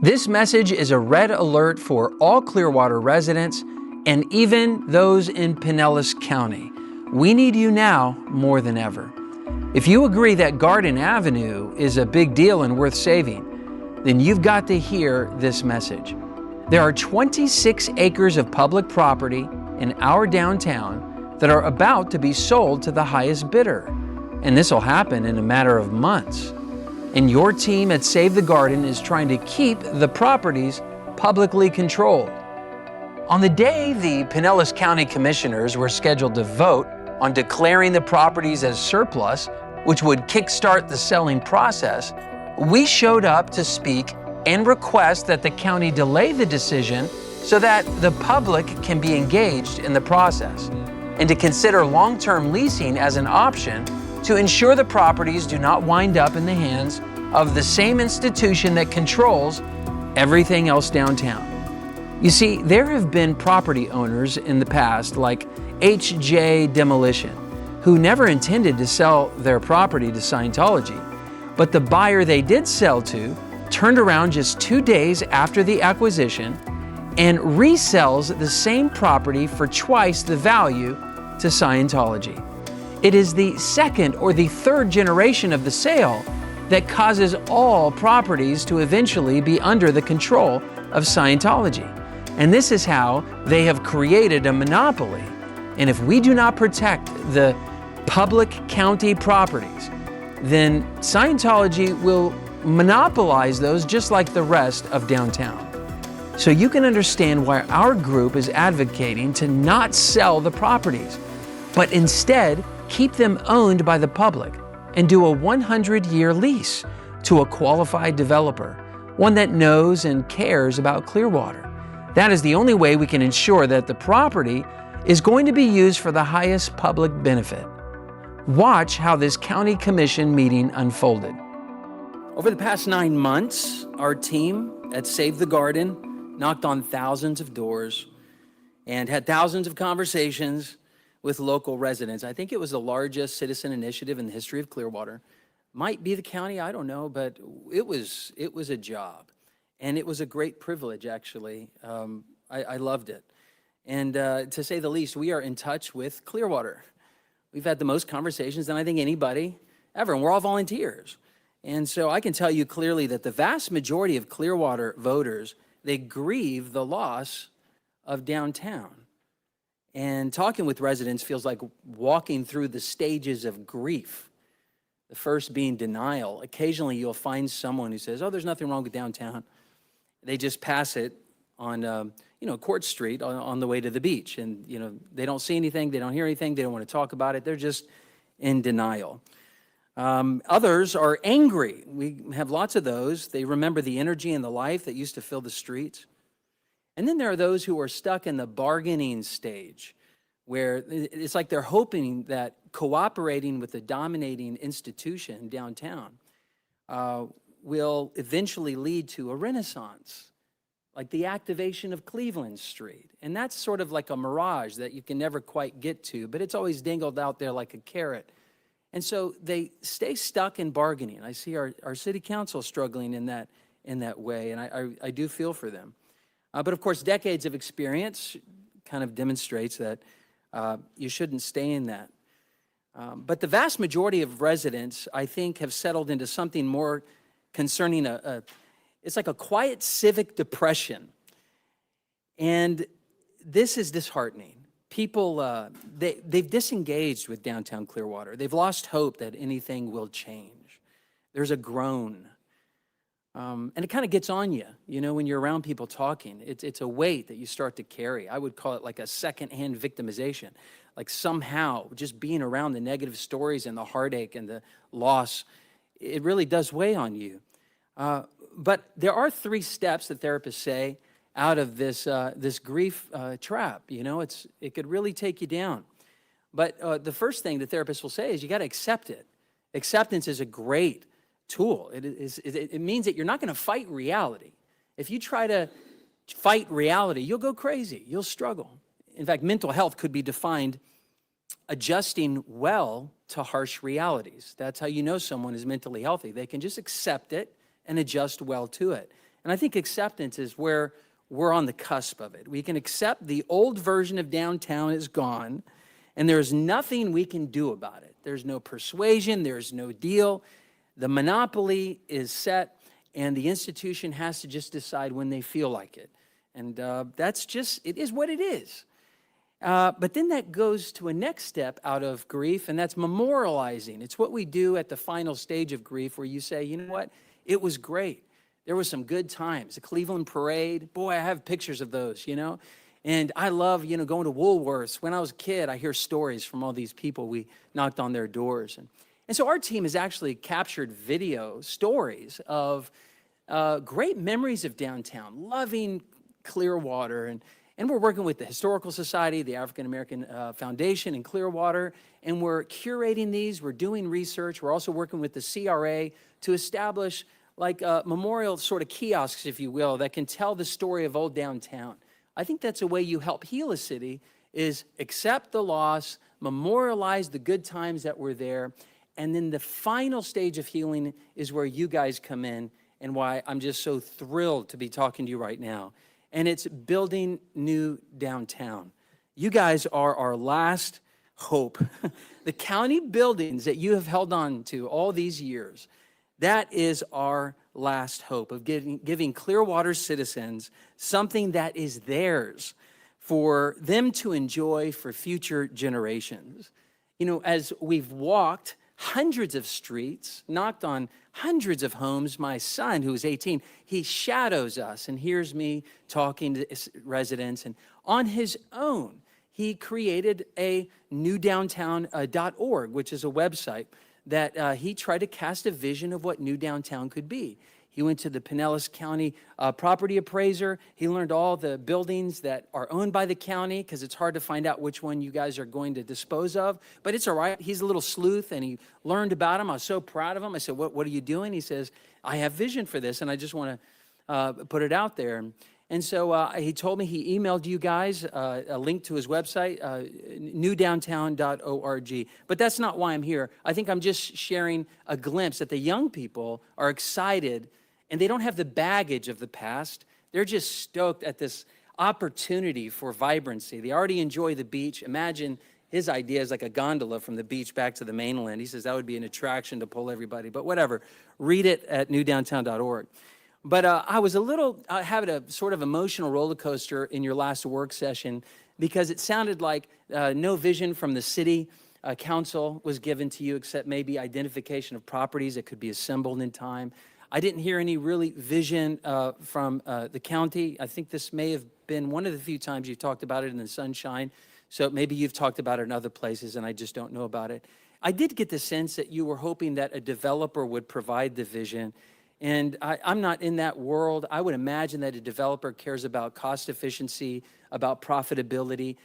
This message is a red alert for all Clearwater residents and even those in Pinellas County. We need you now more than ever. If you agree that Garden Avenue is a big deal and worth saving, then you've got to hear this message. There are 26 acres of public property in our downtown that are about to be sold to the highest bidder. And this will happen in a matter of months. And your team at Save the Garden is trying to keep the properties publicly controlled. On the day the Pinellas County Commissioners were scheduled to vote on declaring the properties as surplus, which would kickstart the selling process, we showed up to speak and request that the county delay the decision so that the public can be engaged in the process, and to consider long-term leasing as an option to ensure the properties do not wind up in the hands of the same institution that controls everything else downtown. You see, there have been property owners in the past, like HJ Demolition, who never intended to sell their property to Scientology, but the buyer they did sell to turned around just 2 days after the acquisition and resells the same property for twice the value to Scientology. It is the second or the third generation of the sale that causes all properties to eventually be under the control of Scientology. And this is how they have created a monopoly. And if we do not protect the public county properties, then Scientology will monopolize those just like the rest of downtown. So you can understand why our group is advocating to not sell the properties, but instead keep them owned by the public and do a 100-year lease to a qualified developer, one that knows and cares about Clearwater. That is the only way we can ensure that the property is going to be used for the highest public benefit. Watch how this county commission meeting unfolded. Over the past 9 months, our team at Save the Garden knocked on thousands of doors and had thousands of conversations with local residents. I think it was the largest citizen initiative in the history of Clearwater. Might be the county, I don't know, but it was a job. And it was a great privilege, actually. I loved it. And to say the least, we are in touch with Clearwater. We've had the most conversations than I think anybody ever, and we're all volunteers. And so I can tell you clearly that the vast majority of Clearwater voters, they grieve the loss of downtown. And talking with residents feels like walking through the stages of grief. The first being denial. Occasionally you'll find someone who says, oh, there's nothing wrong with downtown. They just pass it on Court Street on the way to the beach. And they don't see anything, they don't hear anything, they don't want to talk about it. They're just in denial. Others are angry. We have lots of those. They remember the energy and the life that used to fill the streets. And then there are those who are stuck in the bargaining stage, where it's like they're hoping that cooperating with the dominating institution downtown will eventually lead to a renaissance, like the activation of Cleveland Street. And that's sort of like a mirage that you can never quite get to, but it's always dangled out there like a carrot. And so they stay stuck in bargaining. I see our city council struggling in that way, and I do feel for them. But of course, decades of experience kind of demonstrates that you shouldn't stay in that. But the vast majority of residents, I think, have settled into something more concerning it's like a quiet civic depression. And this is disheartening. People, they've disengaged with downtown Clearwater. They've lost hope that anything will change. There's a groan. And it kind of gets on you, when you're around people talking. It's a weight that you start to carry. I would call it like a secondhand victimization. Like somehow just being around the negative stories and the heartache and the loss, it really does weigh on you. But there are 3 steps that therapists say out of this grief trap. It could really take you down. But the first thing the therapist will say is you got to accept it. Acceptance is a great tool. It means that you're not going to fight reality. If you try to fight reality, you'll go crazy. You'll struggle. In fact, mental health could be defined adjusting well to harsh realities. That's how you know someone is mentally healthy. They can just accept it and adjust well to it. And I think acceptance is where we're on the cusp of it. We can accept the old version of downtown is gone, and there's nothing we can do about it. There's no persuasion, there's no deal. The monopoly is set, and the institution has to just decide when they feel like it. And that's just, it is what it is. But then that goes to a next step out of grief, and that's memorializing. It's what we do at the final stage of grief, where you say, you know what, it was great. There was some good times. The Cleveland Parade, boy, I have pictures of those, you know. And I love, you know, going to Woolworths. When I was a kid, I hear stories from all these people. We knocked on their doors. And so our team has actually captured video stories of great memories of downtown, loving Clearwater. And we're working with the Historical Society, the African American Foundation in Clearwater, and we're curating these. We're doing research. We're also working with the CRA to establish like memorial sort of kiosks, if you will, that can tell the story of old downtown. I think that's a way you help heal a city, is accept the loss, memorialize the good times that were there, and then the final stage of healing is where you guys come in, and why I'm just so thrilled to be talking to you right now. And it's building new downtown. You guys are our last hope. The county buildings that you have held on to all these years, that is our last hope of giving Clearwater citizens something that is theirs for them to enjoy for future generations. You know, as we've walked hundreds of streets, knocked on hundreds of homes, my son, who is 18, he shadows us and hears me talking to residents. And on his own, he created a newdowntown.org, which is a website that he tried to cast a vision of what new downtown could be. He went to the Pinellas County property appraiser. He learned all the buildings that are owned by the county, because it's hard to find out which one you guys are going to dispose of. But it's all right. He's a little sleuth, and he learned about them. I was so proud of him. I said, what are you doing? He says, I have vision for this, and I just want to put it out there. And so he told me he emailed you guys a link to his website, newdowntown.org. But that's not why I'm here. I think I'm just sharing a glimpse that the young people are excited, and they don't have the baggage of the past. They're just stoked at this opportunity for vibrancy. They already enjoy the beach. Imagine his idea is like a gondola from the beach back to the mainland. He says that would be an attraction to pull everybody. But whatever, read it at newdowntown.org. But I was having a sort of emotional roller coaster in your last work session, because it sounded like no vision from the city council was given to you, except maybe identification of properties that could be assembled in time. I didn't hear any really vision from the county. I think this may have been one of the few times you've talked about it in the sunshine. So maybe you've talked about it in other places and I just don't know about it. I did get the sense that you were hoping that a developer would provide the vision. And I'm not in that world. I would imagine that a developer cares about cost efficiency, about profitability.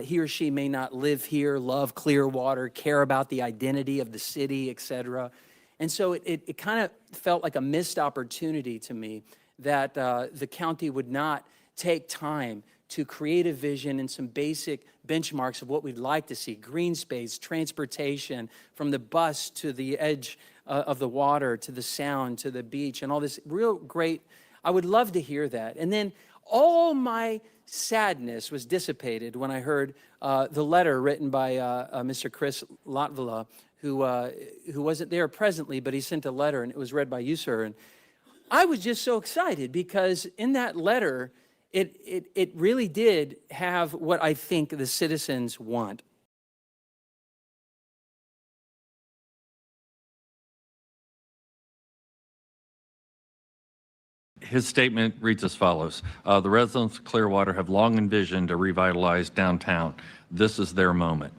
He or she may not live here, love Clearwater, care about the identity of the city, et cetera. And so it kind of felt like a missed opportunity to me that the county would not take time to create a vision and some basic benchmarks of what we'd like to see: green space, transportation, from the bus to the edge of the water, to the sound, to the beach, and all this real great. I would love to hear that. And then all my sadness was dissipated when I heard the letter written by Mr. Chris Latvala, who wasn't there presently, but he sent a letter, and it was read by you, sir. And I was just so excited, because in that letter, it really did have what I think the citizens want. His statement reads as follows. The residents of Clearwater have long envisioned to revitalize downtown. This is their moment.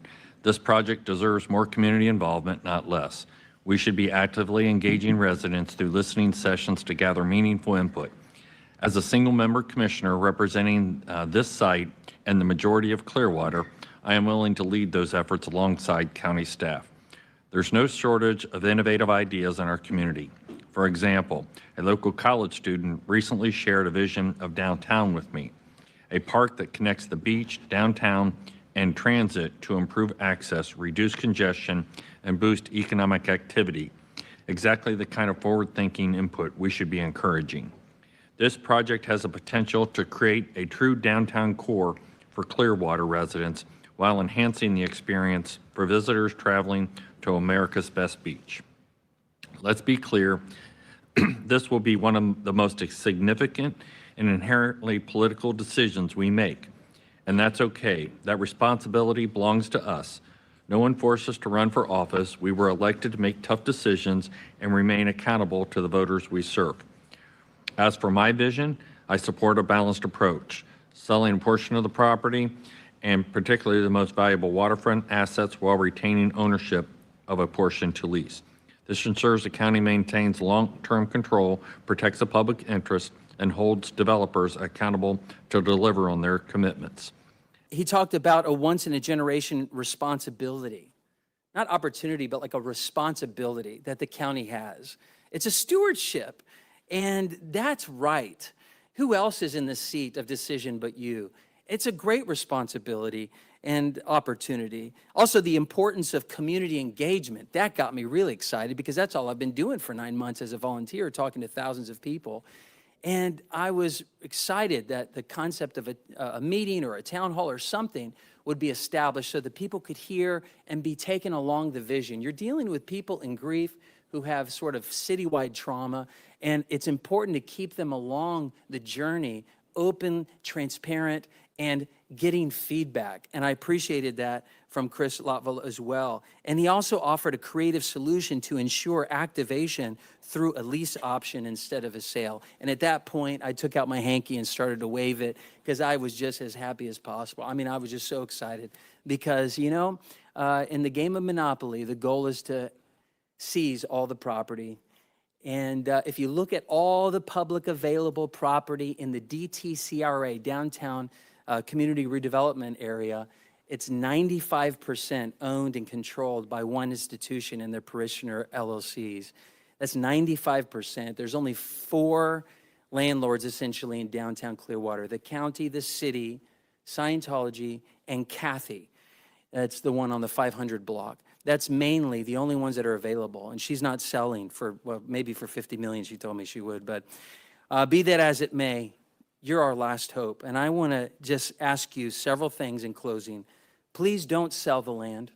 This project deserves more community involvement, not less. We should be actively engaging residents through listening sessions to gather meaningful input. As a single-member commissioner representing this site and the majority of Clearwater, I am willing to lead those efforts alongside county staff. There's no shortage of innovative ideas in our community. For example, a local college student recently shared a vision of downtown with me, a park that connects the beach, downtown, and transit to improve access, reduce congestion, and boost economic activity. Exactly the kind of forward-thinking input we should be encouraging. This project has the potential to create a true downtown core for Clearwater residents while enhancing the experience for visitors traveling to America's best beach. Let's be clear, this will be one of the most significant and inherently political decisions we make, and that's okay. That responsibility belongs to us. No one forced us to run for office. We were elected to make tough decisions and remain accountable to the voters we serve. As for my vision, I support a balanced approach, selling a portion of the property and particularly the most valuable waterfront assets while retaining ownership of a portion to lease. This ensures the county maintains long-term control, protects the public interest, and holds developers accountable to deliver on their commitments. He talked about a once-in-a-generation responsibility, not opportunity, but like a responsibility that the county has. It's a stewardship, and that's right. Who else is in the seat of decision but you? It's a great responsibility and opportunity. Also, the importance of community engagement. That got me really excited because that's all I've been doing for 9 months as a volunteer, talking to thousands of people. And I was excited that the concept of a meeting or a town hall or something would be established so that people could hear and be taken along the vision. You're dealing with people in grief who have sort of citywide trauma, and it's important to keep them along the journey, open, transparent, and getting feedback. And I appreciated that from Chris Lotville as well. And he also offered a creative solution to ensure activation through a lease option instead of a sale. And at that point, I took out my hanky and started to wave it because I was just as happy as possible. I mean, I was just so excited because, you know, in the game of Monopoly, the goal is to seize all the property. And if you look at all the public available property in the DTCRA, Downtown Community Redevelopment Area, it's 95% owned and controlled by one institution and their parishioner LLCs. That's 95%. There's only 4 landlords essentially in downtown Clearwater: the county, the city, Scientology, and Kathy. That's the one on the 500 block. That's mainly the only ones that are available. And she's not selling for, well, maybe for 50 million, she told me she would. But be that as it may, you're our last hope. And I want to just ask you several things in closing. Please don't sell the land.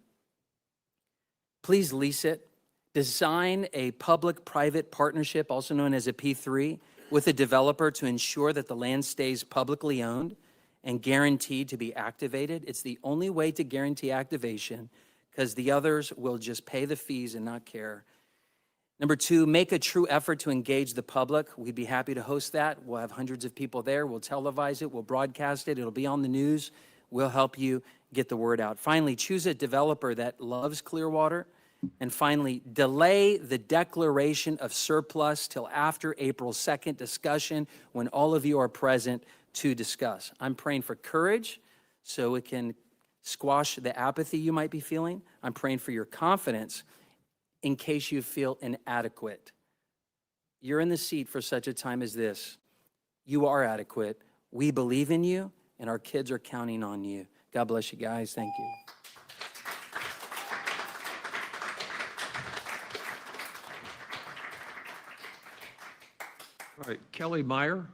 Please lease it. Design a public-private partnership, also known as a P3, with a developer to ensure that the land stays publicly owned and guaranteed to be activated. It's the only way to guarantee activation, because the others will just pay the fees and not care. Number 2, make a true effort to engage the public. We'd be happy to host that. We'll have hundreds of people there. We'll televise it. We'll broadcast it. It'll be on the news. We'll help you get the word out. Finally, choose a developer that loves Clearwater. And finally, delay the declaration of surplus till after April 2nd discussion when all of you are present to discuss. I'm praying for courage so it can squash the apathy you might be feeling. I'm praying for your confidence in case you feel inadequate. You're in the seat for such a time as this. You are adequate. We believe in you, and our kids are counting on you. God bless you guys. Thank you. All right, Kelly Meyer.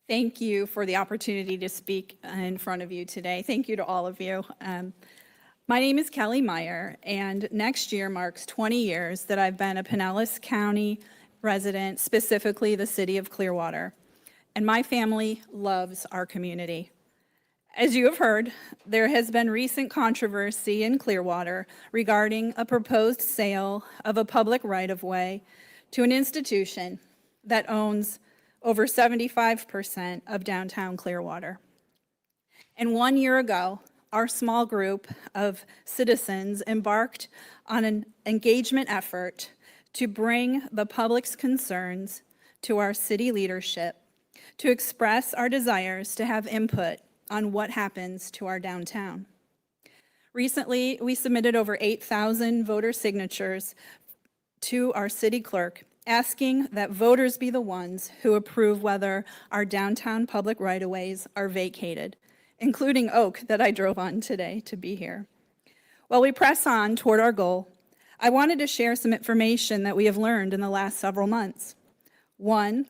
Thank you for the opportunity to speak in front of you today. Thank you to all of you. My name is Kelly Meyer, and next year marks 20 years that I've been a Pinellas County resident, specifically the city of Clearwater. And my family loves our community. As you have heard, there has been recent controversy in Clearwater regarding a proposed sale of a public right-of-way to an institution that owns over 75% of downtown Clearwater. And 1 year ago, our small group of citizens embarked on an engagement effort to bring the public's concerns to our city leadership, to express our desires to have input on what happens to our downtown. Recently, we submitted over 8,000 voter signatures to our city clerk, asking that voters be the ones who approve whether our downtown public right-of-ways are vacated, including Oak that I drove on today to be here. While we press on toward our goal, I wanted to share some information that we have learned in the last several months. One,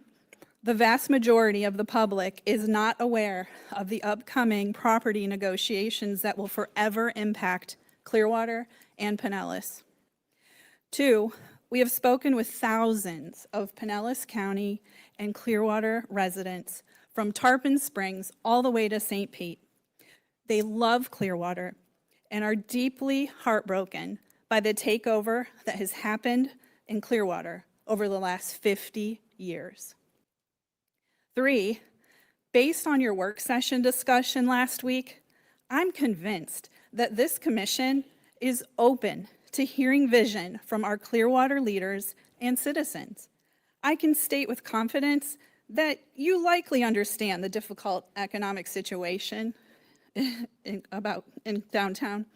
The vast majority of the public is not aware of the upcoming property negotiations that will forever impact Clearwater and Pinellas. 2, we have spoken with thousands of Pinellas County and Clearwater residents from Tarpon Springs all the way to St. Pete. They love Clearwater and are deeply heartbroken by the takeover that has happened in Clearwater over the last 50 years. 3, based on your work session discussion last week, I'm convinced that this commission is open to hearing vision from our Clearwater leaders and citizens. I can state with confidence that you likely understand the difficult economic situation in downtown.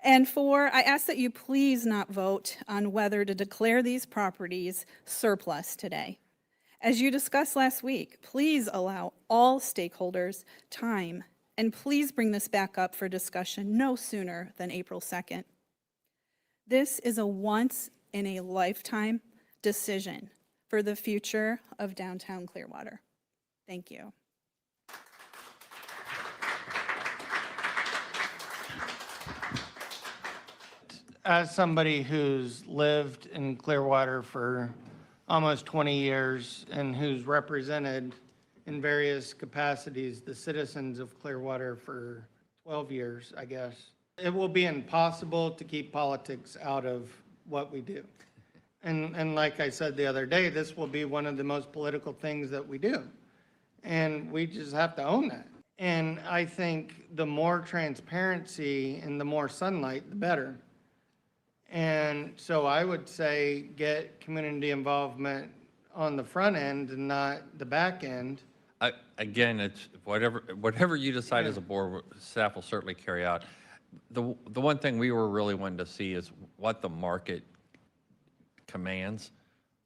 And 4, I ask that you please not vote on whether to declare these properties surplus today. As you discussed last week, please allow all stakeholders time, and please bring this back up for discussion no sooner than April 2nd. This is a once-in-a-lifetime decision for the future of downtown Clearwater. Thank you. As somebody who's lived in Clearwater for almost 20 years and who's represented in various capacities the citizens of Clearwater for 12 years, I guess, it will be impossible to keep politics out of what we do. And like I said the other day, this will be one of the most political things that we do. And we just have to own that. And I think the more transparency and the more sunlight, the better. And so I would say get community involvement on the front end and not the back end. Again, it's whatever you decide as a board, staff will certainly carry out. The one thing we were really wanting to see is what the market commands,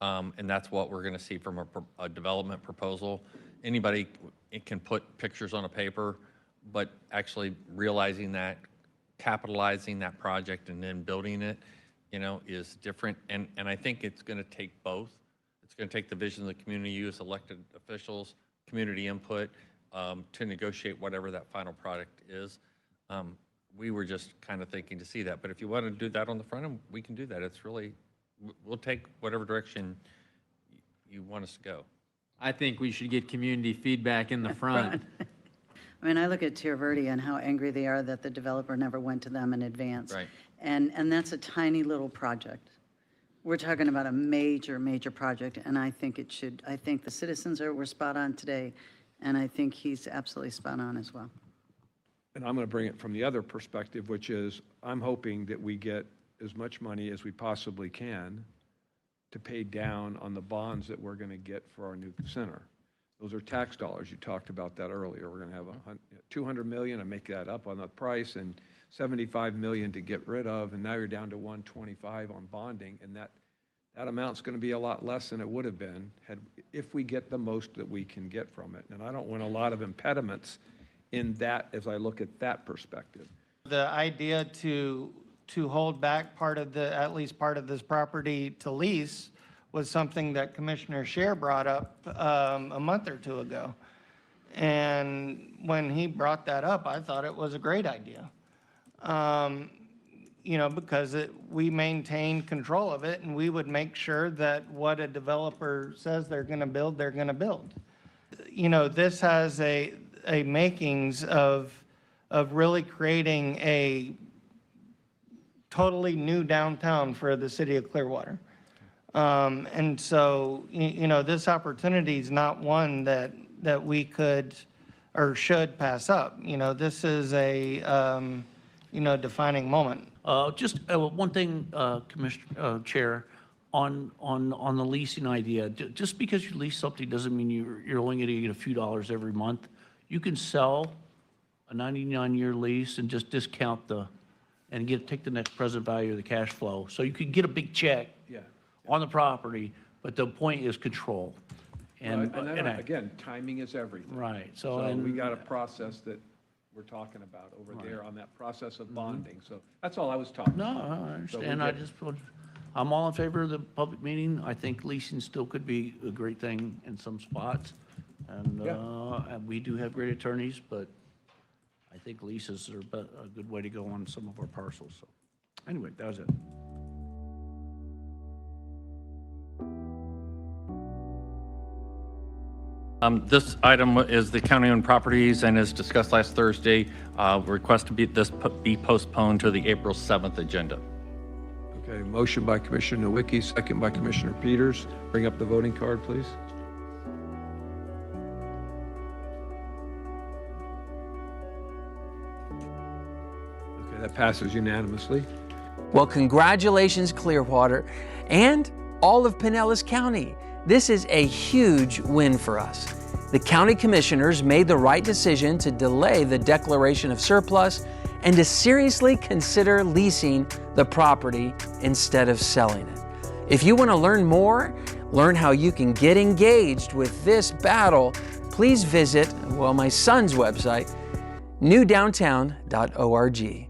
and that's what we're going to see from a development proposal. Anybody can put pictures on a paper, but actually realizing that, capitalizing that project and then building it, is different. And I think it's going to take both. It's going to take the vision of the community, use elected officials, community input to negotiate whatever that final product is. We were just kind of thinking to see that. But if you want to do that on the front end, we can do that. It's really, we'll take whatever direction you want us to go. I think we should get community feedback in the front. I mean, I look at Tier Verde and how angry they are that the developer never went to them in advance. Right. And that's a tiny little project. We're talking about a major, major project, and I think the citizens were spot on today, and I think he's absolutely spot on as well. And I'm going to bring it from the other perspective, which is I'm hoping that we get as much money as we possibly can to pay down on the bonds that we're going to get for our new center. Those are tax dollars. You talked about that earlier. We're going to have $200 million, I make that up on the price, and $75 million to get rid of, and now you're down to $125 on bonding, and that amount's going to be a lot less than it would have been if we get the most that we can get from it. And I don't want a lot of impediments in that as I look at that perspective. The idea to hold back at least part of this property to lease was something that Commissioner Scher brought up a month or two ago. And when he brought that up, I thought it was a great idea. Because we maintain control of it, and we would make sure that what a developer says they're going to build, they're going to build. This has a makings of really creating a totally new downtown for the city of Clearwater. And so, this opportunity is not one that we could or should pass up. This is a, defining moment. Just one thing, Commissioner, Chair, on the leasing idea. Just because you lease something doesn't mean you're only going to get a few dollars every month. You can sell a 99-year lease and just discount take the net present value of the cash flow. So you could get a big check on the property, but the point is control. And again, timing is everything. Right. So we got a process that we're talking about over there on that process of bonding. So that's all I was talking about. No, I understand. I just I'm all in favor of the public meeting. I think leasing still could be a great thing in some spots. And we do have great attorneys, but I think leases are a good way to go on some of our parcels. So anyway, that was it. This item is the county-owned properties, and as discussed last Thursday, request to be postponed to the April 7th agenda. Okay, motion by Commissioner Nowicki, second by Commissioner Peters. Bring up the voting card, please. Okay, that passes unanimously. Well, congratulations, Clearwater, and all of Pinellas County. This is a huge win for us. The county commissioners made the right decision to delay the declaration of surplus and to seriously consider leasing the property instead of selling it. If you want to learn more, learn how you can get engaged with this battle, please visit, well, my son's website, newdowntown.org.